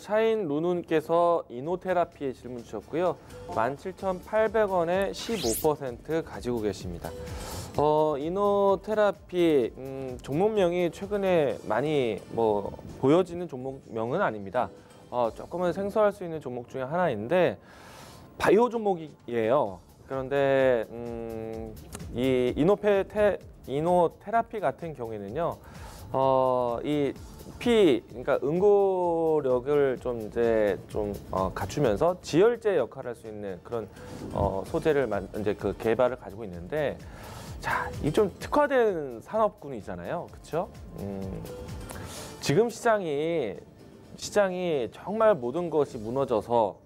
샤인 루눈께서 이노테라피에 질문 주셨고요. 17,800원에 15% 가지고 계십니다. 이노테라피 종목명이 최근에 많이 보여지는 종목명은 아닙니다. 조금은 생소할 수 있는 종목 중에 하나인데 바이오 종목이에요. 그런데 이 이노테라피 같은 경우에는요. 그러니까 응고력을 좀 갖추면서 지혈제 역할을 할 수 있는 그런 소재를 개발을 가지고 있는데, 자, 이 좀 특화된 산업군이잖아요, 그렇죠? 지금 시장이 정말 모든 것이 무너져서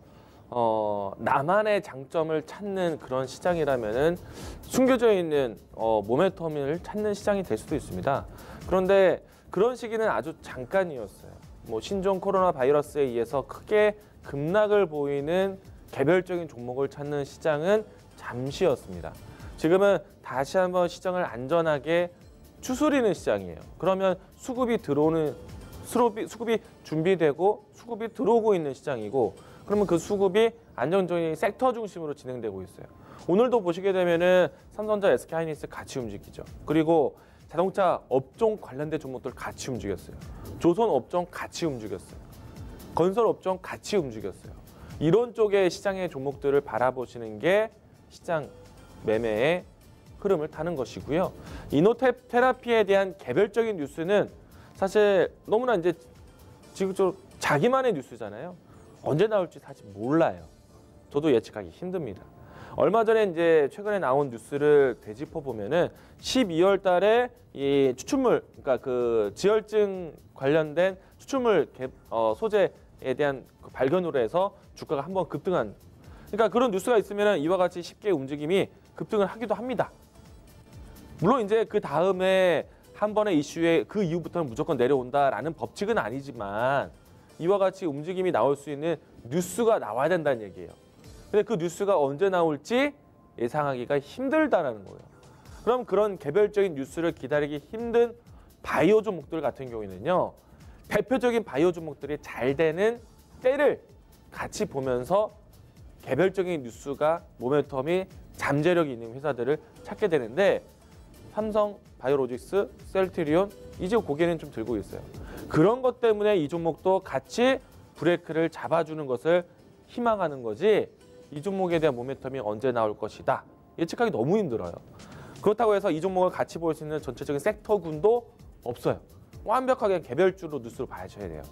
나만의 장점을 찾는 그런 시장이라면은 숨겨져 있는 모멘텀을 찾는 시장이 될 수도 있습니다. 그런데 그런 시기는 아주 잠깐이었어요. 신종 코로나 바이러스에 의해서 크게 급락을 보이는 개별적인 종목을 찾는 시장은 잠시였습니다. 지금은 다시 한번 시장을 안전하게 추스리는 시장이에요. 그러면 수급이 준비되고 수급이 들어오고 있는 시장이고, 그러면 그 수급이 안정적인 섹터 중심으로 진행되고 있어요. 오늘도 보시게 되면은 삼성전자, SK하이닉스 같이 움직이죠. 그리고 자동차 업종 관련된 종목들 같이 움직였어요. 조선 업종 같이 움직였어요. 건설 업종 같이 움직였어요. 이런 쪽의 시장의 종목들을 바라보시는 게 시장 매매의 흐름을 타는 것이고요. 이노테라피에 대한 개별적인 뉴스는 사실 너무나 지금처럼 자기만의 뉴스잖아요. 언제 나올지 사실 몰라요. 저도 예측하기 힘듭니다. 얼마 전에 최근에 나온 뉴스를 되짚어 보면은 12월 달에 이 추출물, 그러니까 그 지혈증 관련된 추출물 소재에 대한 발견으로 해서 주가가 한번 급등한, 그러니까 그런 뉴스가 있으면은 이와 같이 쉽게 움직임이 급등을 하기도 합니다. 물론 그 다음에 한 번의 이슈에 그 이후부터는 무조건 내려온다라는 법칙은 아니지만 이와 같이 움직임이 나올 수 있는 뉴스가 나와야 된다는 얘기예요. 근데 그 뉴스가 언제 나올지 예상하기가 힘들다라는 거예요. 그럼 그런 개별적인 뉴스를 기다리기 힘든 바이오 종목들 같은 경우에는요, 대표적인 바이오 종목들이 잘 되는 때를 같이 보면서 개별적인 뉴스가 모멘텀이 잠재력이 있는 회사들을 찾게 되는데, 삼성 바이오로직스, 셀트리온 이제 고개는 좀 들고 있어요. 그런 것 때문에 이 종목도 같이 브레이크를 잡아주는 것을 희망하는 거지, 이 종목에 대한 모멘텀이 언제 나올 것이다 예측하기 너무 힘들어요. 그렇다고 해서 이 종목을 같이 볼 수 있는 전체적인 섹터군도 없어요. 완벽하게 개별주로 뉴스를 봐야셔야 돼요.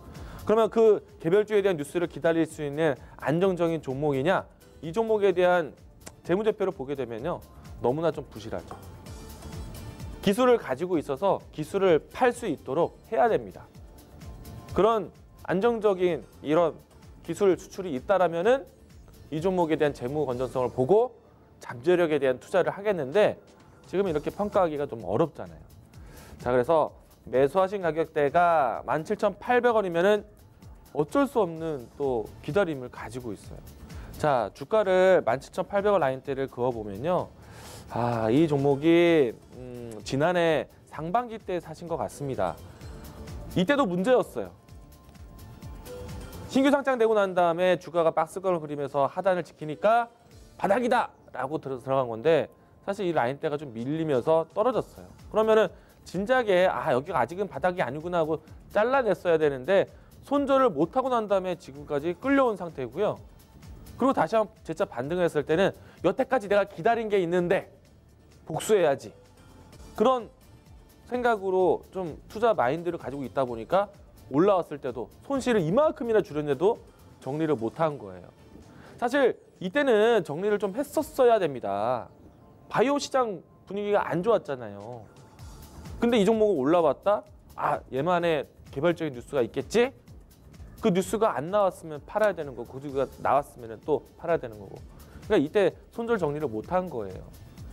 그러면 그 개별주에 대한 뉴스를 기다릴 수 있는 안정적인 종목이냐, 이 종목에 대한 재무제표를 보게 되면요, 너무나 좀 부실하죠. 기술을 가지고 있어서 기술을 팔 수 있도록 해야 됩니다. 그런 안정적인 이런 기술 수출이 있다라면은 이 종목에 대한 재무 건전성을 보고 잠재력에 대한 투자를 하겠는데, 지금 이렇게 평가하기가 좀 어렵잖아요. 자, 그래서 매수하신 가격대가 17,800원이면은 어쩔 수 없는 또 기다림을 가지고 있어요. 자, 주가를 17,800원 라인대를 그어보면요, 이 종목이 지난해 상반기 때 사신 것 같습니다. 이때도 문제였어요. 신규 상장되고 난 다음에 주가가 박스권을 그리면서 하단을 지키니까 바닥이다 라고 들어간 건데, 사실 이 라인대가 좀 밀리면서 떨어졌어요. 그러면은 진작에 여기가 아직은 바닥이 아니구나 하고 잘라냈어야 되는데, 손절을 못하고 난 다음에 지금까지 끌려온 상태고요. 그리고 다시 한번 재차 반등을 했을 때는 여태까지 내가 기다린 게 있는데 복수해야지, 그런 생각으로 좀 투자 마인드를 가지고 있다 보니까 올라왔을 때도 손실을 이만큼이나 줄였는데도 정리를 못한 거예요. 사실 이때는 정리를 좀 했었어야 됩니다. 바이오 시장 분위기가 안 좋았잖아요. 근데 이 종목은 올라왔다? 얘만의 개별적인 뉴스가 있겠지? 그 뉴스가 안 나왔으면 팔아야 되는 거고, 그 뉴스가 나왔으면 또 팔아야 되는 거고. 그러니까 이때 손절 정리를 못한 거예요.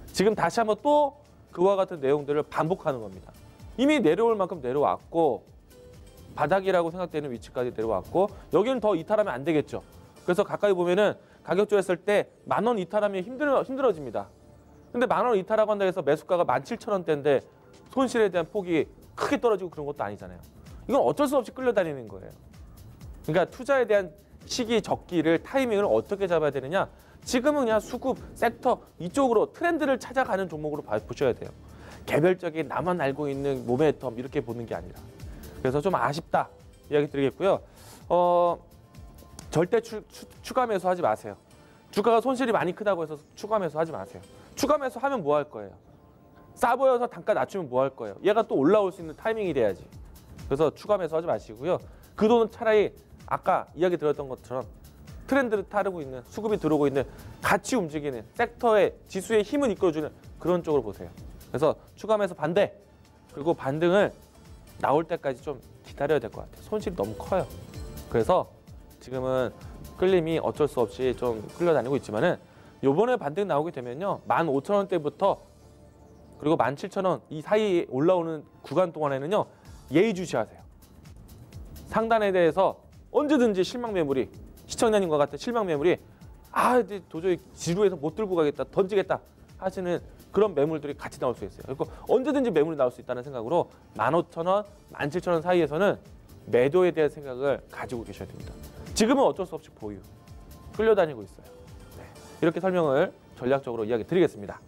지금 다시 한번 또 그와 같은 내용들을 반복하는 겁니다. 이미 내려올 만큼 내려왔고, 바닥이라고 생각되는 위치까지 내려왔고, 여기는 더 이탈하면 안 되겠죠. 그래서 가까이 보면은 가격 조였을 때 10,000원 이탈하면 힘들어집니다. 근데 10,000원 이탈하고 한다 해서 매수가가 17,000원대인데 손실에 대한 폭이 크게 떨어지고 그런 것도 아니잖아요. 이건 어쩔 수 없이 끌려다니는 거예요. 그러니까 투자에 대한 시기, 적기를 타이밍을 어떻게 잡아야 되느냐? 지금은 그냥 수급, 섹터 이쪽으로 트렌드를 찾아가는 종목으로 보셔야 돼요. 개별적인 나만 알고 있는 모멘텀 이렇게 보는 게 아니라. 그래서 좀 아쉽다 이야기 드리겠고요. 절대 추가 매수하지 마세요. 주가가 손실이 많이 크다고 해서 추가 매수하지 마세요. 추가 매수하면 뭐 할 거예요? 싸 보여서 단가 낮추면 뭐 할 거예요? 얘가 또 올라올 수 있는 타이밍이 돼야지. 그래서 추가 매수하지 마시고요. 그 돈은 차라리 아까 이야기 드렸던 것처럼 트렌드를 따르고 있는, 수급이 들어오고 있는, 같이 움직이는 섹터의 지수의 힘을 이끌어주는 그런 쪽으로 보세요. 그래서 추가 매수 반대, 그리고 반등을 나올 때까지 좀 기다려야 될 것 같아요. 손실이 너무 커요. 그래서 지금은 끌림이 어쩔 수 없이 좀 끌려다니고 있지만은 요번에 반등 나오게 되면요, 15,000원대부터 그리고 17,000원 이 사이에 올라오는 구간 동안에는요, 예의주시하세요. 상단에 대해서 언제든지 실망 매물이, 시청자님과 같은 실망 매물이 이제 도저히 지루해서 못 들고 가겠다, 던지겠다 하시는 그런 매물들이 같이 나올 수 있어요. 그리고 언제든지 매물이 나올 수 있다는 생각으로 15,000원, 17,000원 사이에서는 매도에 대한 생각을 가지고 계셔야 됩니다. 지금은 어쩔 수 없이 보유, 끌려다니고 있어요. 네. 이렇게 설명을 전략적으로 이야기 드리겠습니다.